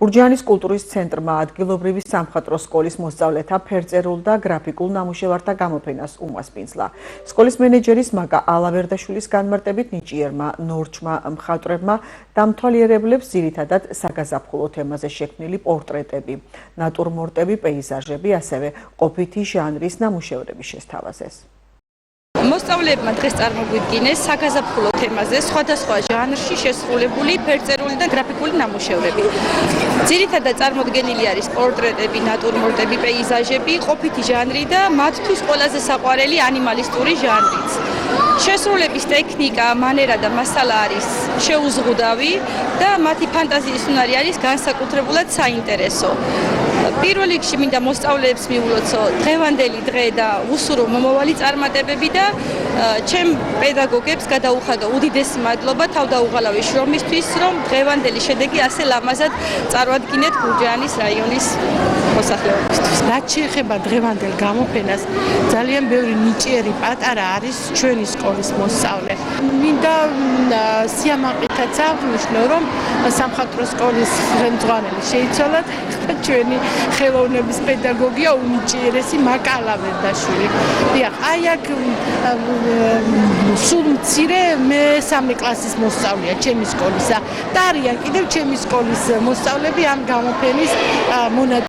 გურჯაანის კულტურის ცენტრმა ადგილობრივი სამხატვრო სკოლის მოსწავლეთა ფერწერულ და გრაფიკულ ნამუშევართა გამოფენას უმასპინძლა. სკოლის მენეჯერის მაგა ალავერდაშვილის განმარტებით ნიჭიერმა ნორჩმა მხატვრებმა დამთვალიერებლებს ძირითადად საგაზაფხულო თემაზე შექმნილი პორტრეტები, ნატურმორტები, პეიზაჟები, ასევე ყოფითი ჟანრის ნამუშევრები შესთავაზეს. მოსწავლეებმა დღეს წარმოგვიდგინეს საგაზაფხულო თემაზე სხვადასხვა ჟანრში შესრულებული ფერწერული და გრაფიკული ნამუშევრები. ძირითადად წარმოდგენილი არის პორტრეტები, ნატურმორტები, პეიზაჟები, ყოფითი ჟანრი და მათთვის ყველაზე საყვარელი ანიმალისტური ჟანრიც. შესრულების ტექნიკა, მანერა და მასალა არის შეუზღუდავი და მათი ფანტაზიის უნარი არის განსაკუთრებულად საინტერესო. პირველ რიგში მინდა მოსწავლეებს მიულოცო დღევანდელი დღე და უსურო მომავალი წარმატებები და ჩემ პედაგოგებს გადაუხადო უდიდესი მადლობა თავდაუღალავი შრომისთვის, რომ დღევანდელი შედეგი ასე ლამაზად წარვადგინეთ გურჯაანის რაიონის მოსახლეობისთვის. რაც შეეხება დღევანდელ გამოფენას, ძალიან ბევრი ნიჭიერი პატარა არის ჩვენი სკოლის მოსწავლე. მინდა სიამაყითაც აღვნიშნო, რომ სამხატვრო სკოლის ხელმძღვანელი შეიცვალა ჩვენი ხელოვნების პედაგოგია უნიჭიერესი მაკა ალავერდაშვილი. დიახ, აი აქ სულ მცირე მესამე კლასის მოსწავლეა ჩემი სკოლისა და არიან კიდევ ჩემი სკოლის მოსწავლეები ამ გამოფენის მონაწილე.